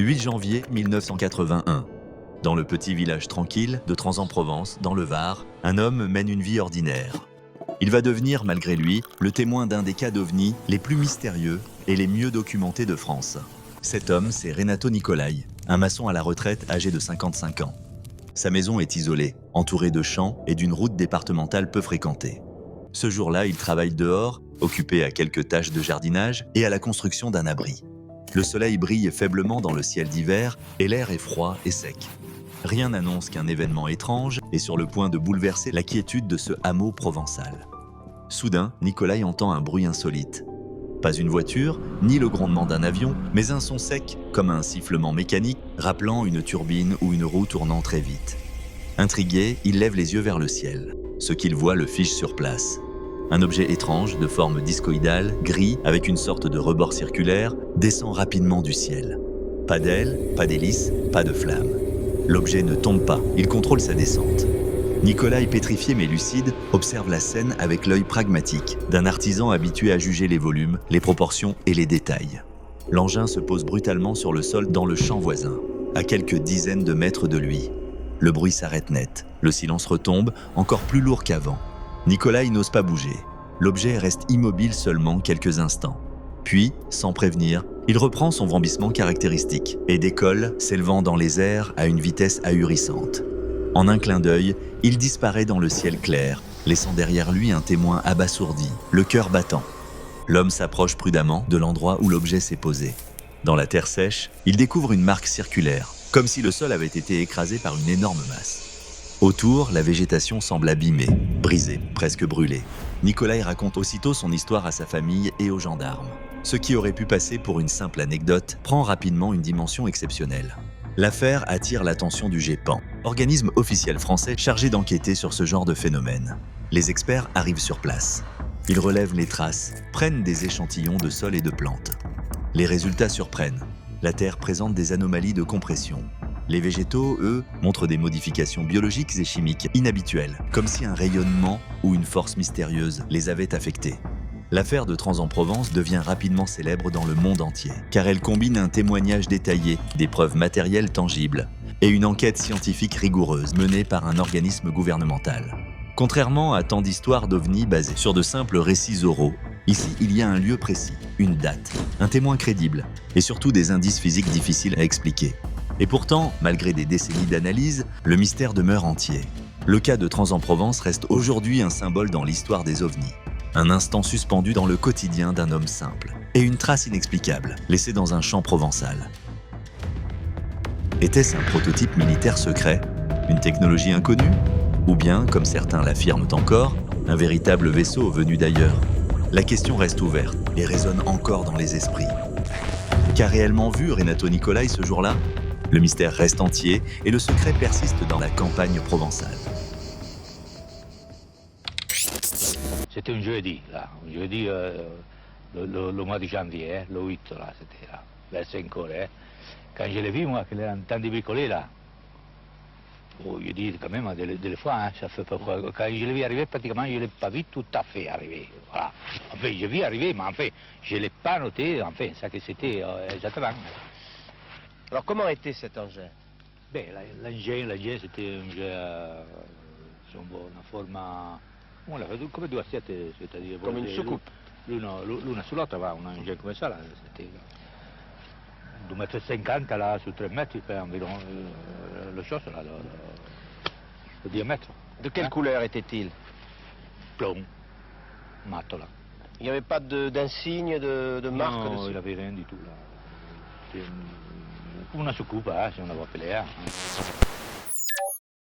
8 janvier 1981. Dans le petit village tranquille de Trans-en-Provence, dans le Var, un homme mène une vie ordinaire. Il va devenir, malgré lui, le témoin d'un des cas d'OVNI les plus mystérieux et les mieux documentés de France. Cet homme, c'est Renato Nicolai, un maçon à la retraite âgé de 55 ans. Sa maison est isolée, entourée de champs et d'une route départementale peu fréquentée. Ce jour-là, il travaille dehors, occupé à quelques tâches de jardinage et à la construction d'un abri. Le soleil brille faiblement dans le ciel d'hiver et l'air est froid et sec. Rien n'annonce qu'un événement étrange est sur le point de bouleverser la quiétude de ce hameau provençal. Soudain, Nicolai entend un bruit insolite. Pas une voiture, ni le grondement d'un avion, mais un son sec, comme un sifflement mécanique, rappelant une turbine ou une roue tournant très vite. Intrigué, il lève les yeux vers le ciel. Ce qu'il voit le fiche sur place. Un objet étrange, de forme discoïdale, gris, avec une sorte de rebord circulaire, descend rapidement du ciel. Pas d'aile, pas d'hélice, pas de flamme. L'objet ne tombe pas, il contrôle sa descente. Nicolai, pétrifié mais lucide, observe la scène avec l'œil pragmatique d'un artisan habitué à juger les volumes, les proportions et les détails. L'engin se pose brutalement sur le sol dans le champ voisin, à quelques dizaines de mètres de lui. Le bruit s'arrête net, le silence retombe, encore plus lourd qu'avant. Nicolai n'ose pas bouger. L'objet reste immobile seulement quelques instants. Puis, sans prévenir, il reprend son vrombissement caractéristique et décolle, s'élevant dans les airs à une vitesse ahurissante. En un clin d'œil, il disparaît dans le ciel clair, laissant derrière lui un témoin abasourdi, le cœur battant. L'homme s'approche prudemment de l'endroit où l'objet s'est posé. Dans la terre sèche, il découvre une marque circulaire, comme si le sol avait été écrasé par une énorme masse. Autour, la végétation semble abîmée, brisée, presque brûlée. Nicolai raconte aussitôt son histoire à sa famille et aux gendarmes. Ce qui aurait pu passer pour une simple anecdote prend rapidement une dimension exceptionnelle. L'affaire attire l'attention du GEPAN, organisme officiel français chargé d'enquêter sur ce genre de phénomène. Les experts arrivent sur place. Ils relèvent les traces, prennent des échantillons de sol et de plantes. Les résultats surprennent. La terre présente des anomalies de compression. Les végétaux, eux, montrent des modifications biologiques et chimiques inhabituelles, comme si un rayonnement ou une force mystérieuse les avait affectés. L'affaire de Trans-en-Provence devient rapidement célèbre dans le monde entier, car elle combine un témoignage détaillé, des preuves matérielles tangibles, et une enquête scientifique rigoureuse menée par un organisme gouvernemental. Contrairement à tant d'histoires d'OVNI basées sur de simples récits oraux, ici il y a un lieu précis, une date, un témoin crédible, et surtout des indices physiques difficiles à expliquer. Et pourtant, malgré des décennies d'analyse, le mystère demeure entier. Le cas de Trans-en-Provence reste aujourd'hui un symbole dans l'histoire des OVNI. Un instant suspendu dans le quotidien d'un homme simple. Et une trace inexplicable, laissée dans un champ provençal. Était-ce un prototype militaire secret? Une technologie inconnue? Ou bien, comme certains l'affirment encore, un véritable vaisseau venu d'ailleurs? La question reste ouverte et résonne encore dans les esprits. Qu'a réellement vu Renato Nicolai ce jour-là? Le mystère reste entier et le secret persiste dans la campagne provençale. C'était un jeudi, là. Un jeudi, le mois de janvier, le 8, là, c'était là, vers 5 heures. Quand je l'ai vu, moi, qu'il est en train de bricoler, là, oh, je dis quand même, des fois, hein, ça fait pas. Quand je l'ai vu arriver, pratiquement, je ne l'ai pas vu tout à fait arriver. Voilà. Enfin, je l'ai vu arriver, mais enfin, je ne l'ai pas noté, enfin, ça que c'était exactement. Alors comment était cet engin? Beh, l'engin c'était un engin, una forma, come due assiette, c'est-à-dire... Come une soucoupe? L'una sull'altra va, un engin come ça, là, c'était 2,50 m là, sur 3 mètres, il fait environ le chose, là, le diamètre. De quelle couleur était-il? Plomb, matto, là. Il n'y avait pas d'insigne, de marque Non, dessus? il n'avait rien du tout, là. C'est une soucoupe, hein, si on la voit appeler, hein.